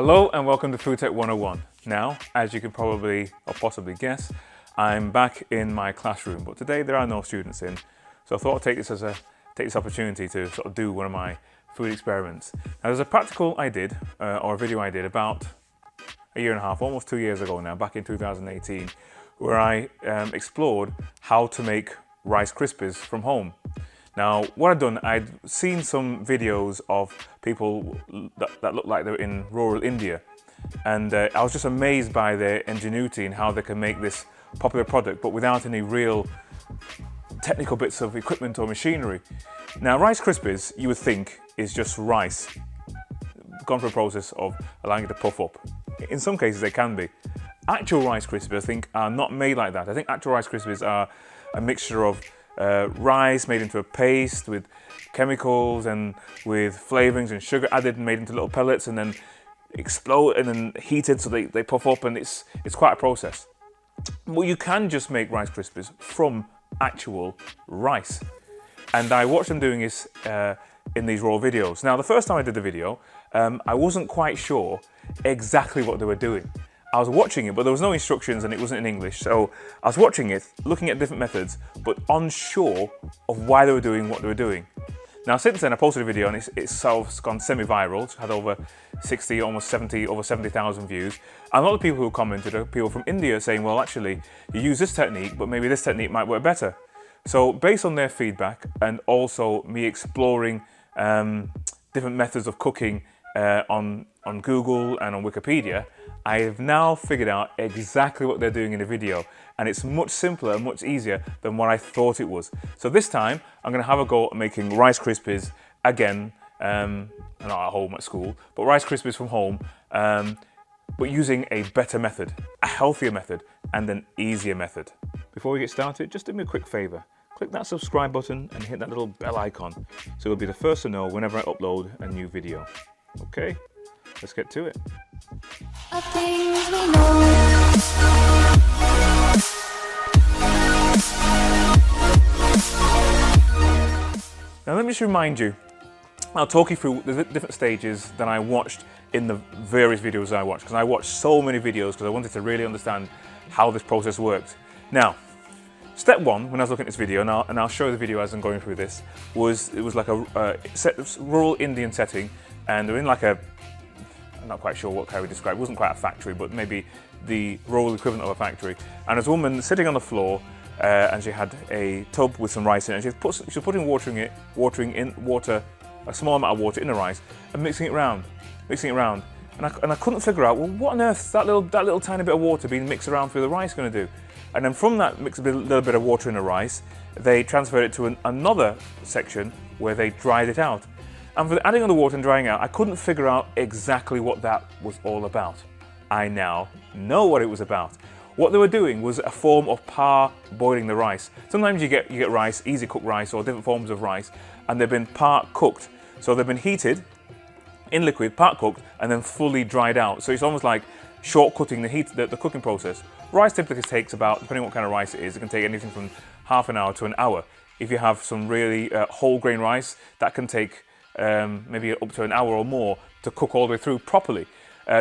Hello and welcome to Food Tech 101. Now, as you can probably or possibly guess, I'm back in my classroom, but today there are no students in, so I thought I'd take this opportunity to sort of do one of my food experiments. Now, there's a practical I did, or a video I did about a year and a half, almost 2 years ago now, back in 2018, where I explored how to make Rice Krispies from home. Now, what I'd done, I'd seen some videos of people that looked like they were in rural India, and I was just amazed by their ingenuity and how they can make this popular product, but without any real technical bits of equipment or machinery. Now, Rice Krispies, you would think, is just rice gone through a process of allowing it to puff up. In some cases, they can be. Actual Rice Krispies, I think, are not made like that. I think actual Rice Krispies are a mixture of rice made into a paste with chemicals and with flavorings and sugar added and made into little pellets and then explode and then heated so they puff up, and it's quite a process. Well, you can just make Rice Krispies from actual rice, and I watched them doing this in these raw videos. Now, the first time I did the video, I wasn't quite sure exactly what they were doing. I was watching it, but there was no instructions and it wasn't in English. So I was watching it, looking at different methods, but unsure of why they were doing what they were doing. Now, since then, I posted a video and it's gone semi-viral. It's had over 60, almost 70, over 70,000 views. And a lot of people who commented are people from India saying, well, actually, you use this technique, but maybe this technique might work better. So based on their feedback and also me exploring different methods of cooking on Google and on Wikipedia, I have now figured out exactly what they're doing in the video, and it's much simpler and much easier than what I thought it was. So this time I'm going to have a go at making Rice Krispies again, not at home at school, but Rice Krispies from home, but using a better method, a healthier method, and an easier method. Before we get started, just do me a quick favour. Click that subscribe button and hit that little bell icon so you'll be the first to know whenever I upload a new video. Okay, let's get to it. Now let me just remind you, I'll talk you through the different stages that I watched in the various videos I watched, because I watched so many videos because I wanted to really understand how this process worked. Now, step one, when I was looking at this video, and I'll show you the video as I'm going through this, it was like a rural Indian setting, and they're in like I'm not quite sure what I would describe. It wasn't quite a factory, but maybe the rural equivalent of a factory. And there's a woman sitting on the floor, and she had a tub with some rice in it. And she was putting a small amount of water in the rice and mixing it around. And I couldn't figure out, well, what on earth is that little tiny bit of water being mixed around through the rice going to do? And then from that mixed little bit of water in the rice, they transferred it to another section where they dried it out. And for the adding of the water and drying out, I couldn't figure out exactly what that was all about. I now know what it was about. What they were doing was a form of parboiling the rice. Sometimes you get rice, easy cooked rice, or different forms of rice, and they've been part cooked. So they've been heated in liquid, part cooked, and then fully dried out. So it's almost like shortcutting the cooking process. Rice typically takes about, depending on what kind of rice it is, it can take anything from half an hour to an hour. If you have some really whole grain rice, that can take maybe up to an hour or more to cook all the way through properly.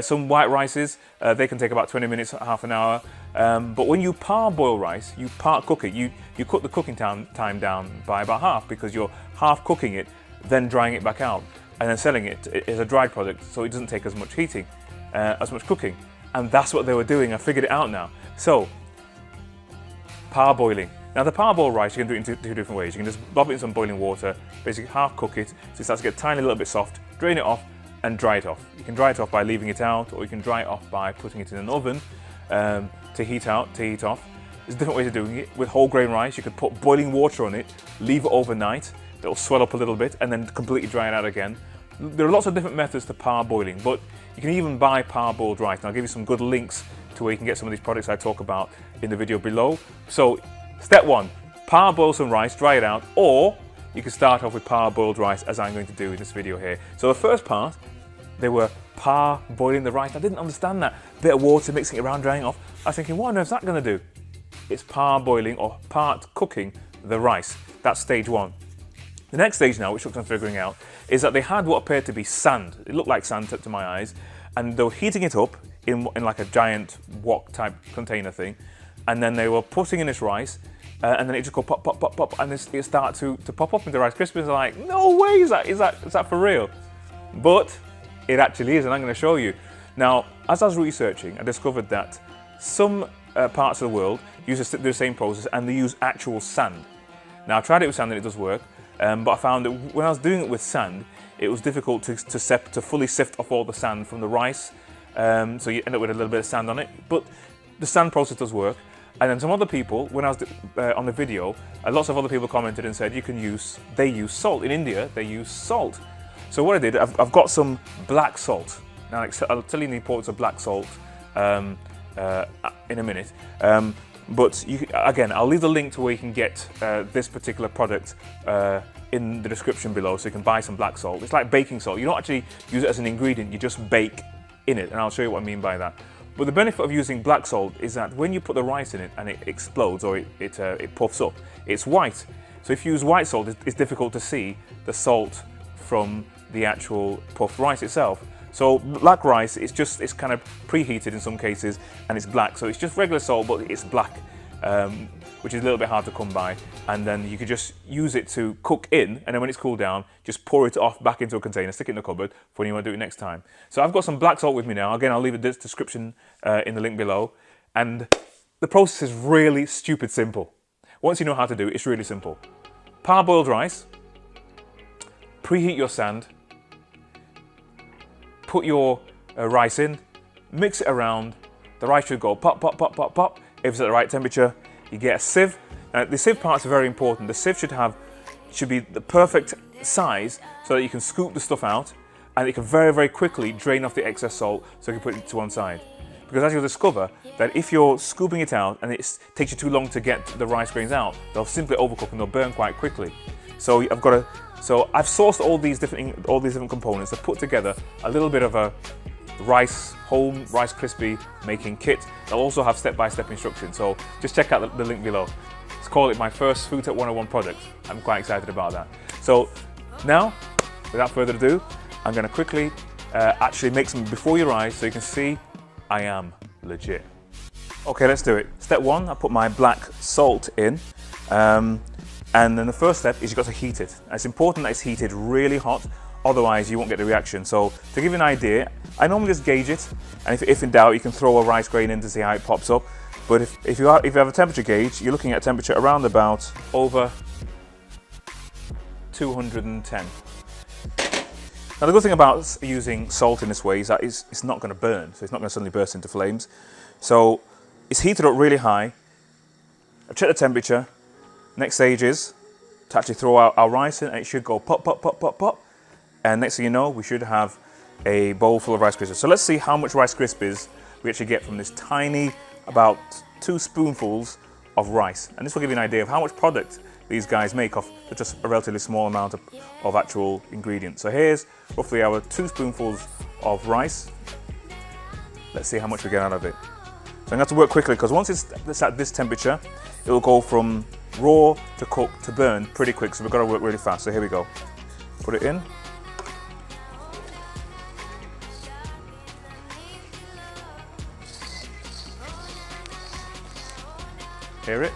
Some white rices, they can take about 20 minutes, half an hour. But when you parboil rice, you part cook it. You cut the cooking time down by about half, because you're half cooking it, then drying it back out, and then selling it as a dried product, so it doesn't take as much heating, as much cooking. And that's what they were doing. I figured it out now. So, parboiling. Now, the parboiled rice, you can do it in two different ways. You can just bob it in some boiling water, basically half cook it, so it starts to get a tiny little bit soft, drain it off, and dry it off. You can dry it off by leaving it out, or you can dry it off by putting it in an oven to heat off. There's different ways of doing it. With whole grain rice, you could put boiling water on it, leave it overnight, it'll swell up a little bit, and then completely dry it out again. There are lots of different methods to parboiling, but you can even buy parboiled rice. And I'll give you some good links to where you can get some of these products I talk about in the video below. So, step one, parboil some rice, dry it out, or you can start off with parboiled rice, as I'm going to do in this video here. So the first part, they were parboiling the rice. I didn't understand that. Bit of water, mixing it around, drying it off. I was thinking, what on earth is that going to do? It's parboiling or part cooking the rice. That's stage one. The next stage now, which I'm figuring out, is that they had what appeared to be sand. It looked like sand to my eyes, and they were heating it up in like a giant wok type container thing, and then they were putting in this rice, and then it just go pop, pop, pop, pop, and it started to pop up into Rice Krispies. They're like, no way, is that for real? But it actually is, and I'm going to show you. Now, as I was researching, I discovered that some parts of the world use the same process, and they use actual sand. Now, I tried it with sand and it does work, but I found that when I was doing it with sand, it was difficult to fully sift off all the sand from the rice, so you end up with a little bit of sand on it. But the sand process does work. And then some other people, when I was on the video, lots of other people commented and said they use salt. In India, they use salt. So what I did, I've got some black salt. Now, I'll tell you the importance of black salt in a minute. But again, I'll leave the link to where you can get this particular product in the description below, so you can buy some black salt. It's like baking salt. You don't actually use it as an ingredient, you just bake in it, and I'll show you what I mean by that. But the benefit of using black salt is that when you put the rice in it and it explodes or it puffs up, it's white. So if you use white salt, it's difficult to see the salt from the actual puffed rice itself. So black rice, it's kind of preheated in some cases, and it's black. So it's just regular salt, but it's black, which is a little bit hard to come by. And then you could just use it to cook in, and then when it's cooled down, just pour it off back into a container, stick it in the cupboard for when you want to do it next time. So I've got some black salt with me now. Again, I'll leave a description in the link below. And the process is really stupid simple. Once you know how to do it, it's really simple. Parboiled rice, preheat your sand, put your rice in, mix it around. The rice should go pop, pop, pop, pop, pop. If it's at the right temperature, you get a sieve. The sieve part is very important. The sieve should be the perfect size so that you can scoop the stuff out, and it can very, very quickly drain off the excess salt, so you can put it to one side. Because as you'll discover, that if you're scooping it out and it takes you too long to get the rice grains out, they'll simply overcook and they'll burn quite quickly. So I've sourced all these different components. I've put together a little bit of a home Rice Krispie making kit. They'll also have step-by-step instructions. So just check out the link below. Let's call it my first Food Tech 101 product. I'm quite excited about that. So now, without further ado, I'm going to quickly actually make some before your eyes so you can see I am legit. Okay, let's do it. Step one, I put my black salt in. And then the first step is you've got to heat it. And it's important that it's heated really hot, otherwise you won't get the reaction. So to give you an idea, I normally just gauge it, and if in doubt, you can throw a rice grain in to see how it pops up. But if you have a temperature gauge, you're looking at a temperature around about over 210. Now the good thing about using salt in this way is that it's not going to burn, so it's not going to suddenly burst into flames. So it's heated up really high. I've checked the temperature. Next stage is to actually throw out our rice in, and it should go pop, pop, pop, pop, pop. And next thing you know, we should have a bowl full of Rice Krispies. So let's see how much Rice Krispies we actually get from this tiny, about 2 spoonfuls of rice. And this will give you an idea of how much product these guys make off just a relatively small amount of actual ingredients. So here's roughly our 2 spoonfuls of rice. Let's see how much we get out of it. So I'm going to have to work quickly, because once it's at this temperature, it will go from raw to cooked to burn pretty quick. So we've got to work really fast. So here we go. Put it in. Hear it?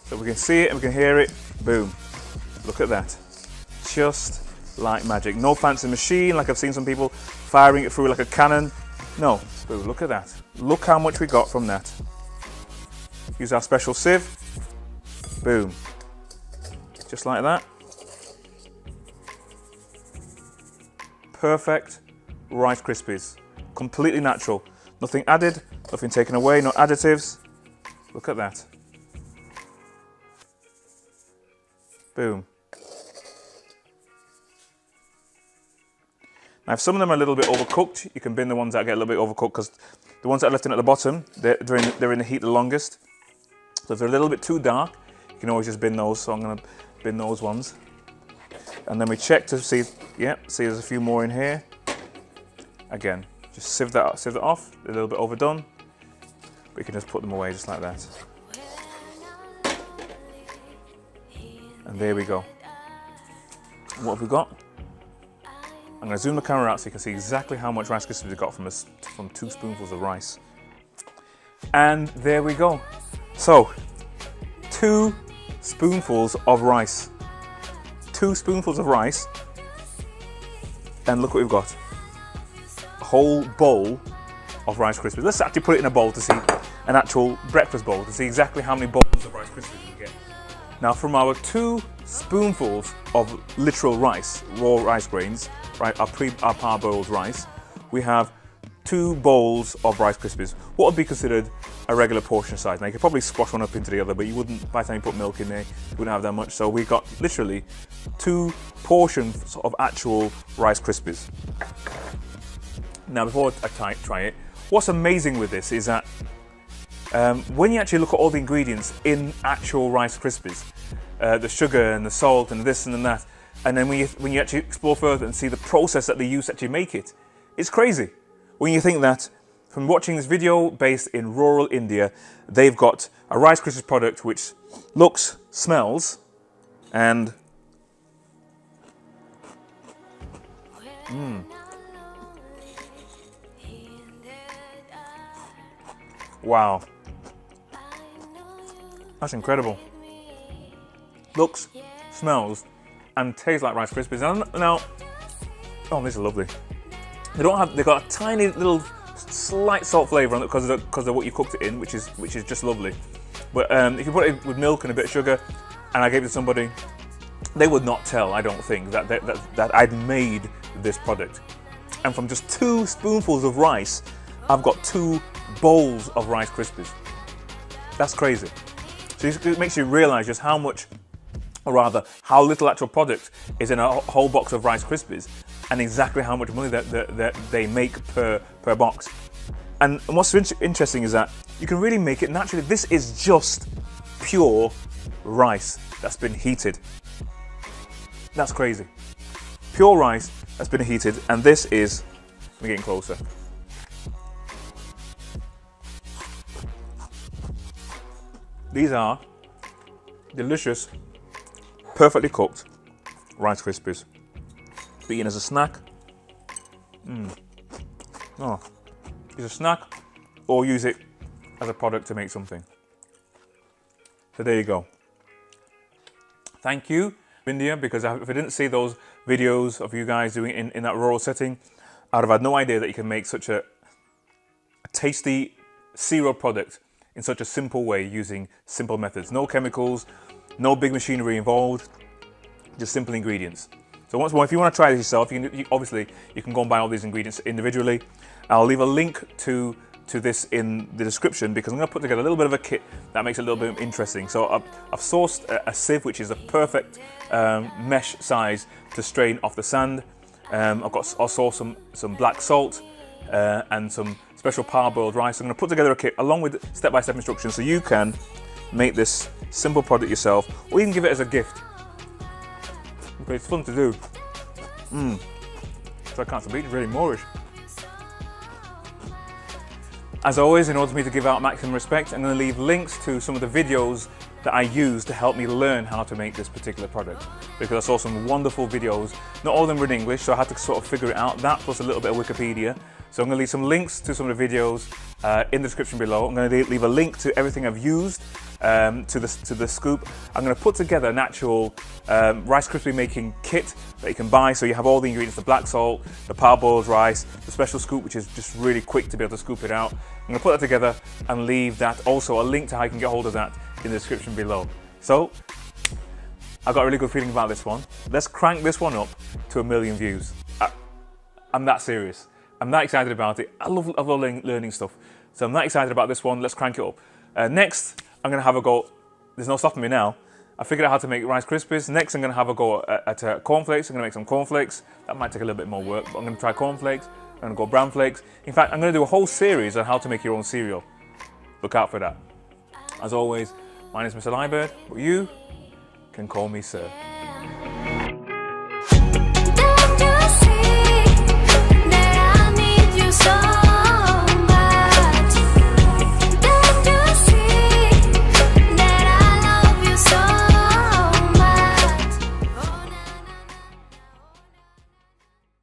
So we can see it and we can hear it. Boom. Look at that. Just like magic. No fancy machine like I've seen some people firing it through like a cannon. No. Boom. Look at that. Look how much we got from that. Use our special sieve. Boom. Just like that. Perfect Rice Krispies. Completely natural. Nothing added, nothing taken away, no additives. Look at that. Boom. Now if some of them are a little bit overcooked, you can bin the ones that get a little bit overcooked, because the ones that are left in at the bottom, they're in the heat the longest. So if they're a little bit too dark, you can always just bin those. So I'm going to bin those ones. And then we check to see, yeah, see there's a few more in here. Again, Just sieve that off, a little bit overdone. But you can just put them away just like that. And there we go. And what have we got? I'm going to zoom the camera out so you can see exactly how much Rice Krispies we got from 2 spoonfuls of rice. And there we go. So, 2 spoonfuls of rice. 2 spoonfuls of rice. And look what we've got. A whole bowl of Rice Krispies. Let's actually put it in a bowl to see, an actual breakfast bowl, to see exactly how many bowls of Rice Krispies we get. Now from our 2 spoonfuls of literal rice, raw rice grains, right, our parboiled rice, we have 2 bowls of Rice Krispies. What would be considered a regular portion size? Now you could probably squash one up into the other, but you wouldn't, by the time you put milk in there, you wouldn't have that much. So we got literally 2 portions of actual Rice Krispies. Now before I try it, what's amazing with this is that when you actually look at all the ingredients in actual Rice Krispies, the sugar and the salt and this and that, and then when you actually explore further and see the process that they use to actually make it, it's crazy. When you think that from watching this video based in rural India, they've got a Rice Krispies product which looks, smells, and wow, that's incredible. Looks, smells, and tastes like Rice Krispies. Now, oh, this is lovely. They've got a tiny little slight salt flavour on it because of what you cooked it in, which is just lovely. But if you put it with milk and a bit of sugar, and I gave it to somebody, they would not tell, I don't think, that I'd made this product. And from just 2 spoonfuls of rice, I've got 2 bowls of Rice Krispies. That's crazy. So it makes you realise just how much, or rather, how little actual product is in a whole box of Rice Krispies, and exactly how much money that they make per box. And what's interesting is that you can really make it naturally. This is just pure rice that's been heated. That's crazy. Pure rice that's been heated, and this is, I'm getting closer. These are delicious, perfectly cooked Rice Krispies. Be eaten as a snack. Oh, use a snack, or use it as a product to make something. So there you go. Thank you, India, because if I didn't see those videos of you guys doing it in that rural setting, I'd have had no idea that you can make such a tasty cereal product in such a simple way using simple methods. No chemicals, no big machinery involved, just simple ingredients. So once more, if you want to try this yourself, obviously you can go and buy all these ingredients individually. I'll leave a link to this in the description because I'm going to put together a little bit of a kit that makes it a little bit interesting. So I've sourced a sieve which is a perfect mesh size to strain off the sand. I'll source some black salt and some special parboiled rice. I'm going to put together a kit along with step-by-step instructions so you can make this simple product yourself, or you can give it as a gift. Okay, it's fun to do. So I can't speak, it's really Moorish. As always, in order for me to give out maximum respect, I'm going to leave links to some of the videos that I use to help me learn how to make this particular product, because I saw some wonderful videos. Not all of them were in English, so I had to sort of figure it out. That plus a little bit of Wikipedia. So I'm going to leave some links to some of the videos in the description below. I'm going to leave a link to everything I've used to the scoop. I'm going to put together an actual Rice Krispie making kit that you can buy, so you have all the ingredients: the black salt, the parboiled rice, the special scoop, which is just really quick to be able to scoop it out. I'm going to put that together and leave that also a link to how you can get hold of that in the description below. So I've got a really good feeling about this one. Let's crank this one up to 1 million views. I'm that serious. I'm that excited about it. I love learning stuff. So I'm that excited about this one. Let's crank it up. Next, I'm going to have a go. There's no stopping me now. I figured out how to make Rice Krispies. Next, I'm going to have a go at cornflakes. I'm going to make some cornflakes. That might take a little bit more work, but I'm going to try cornflakes. I'm going to go brown flakes. In fact, I'm going to do a whole series on how to make your own cereal. Look out for that. As always, my name is Mr. Liebird, but you can call me Sir.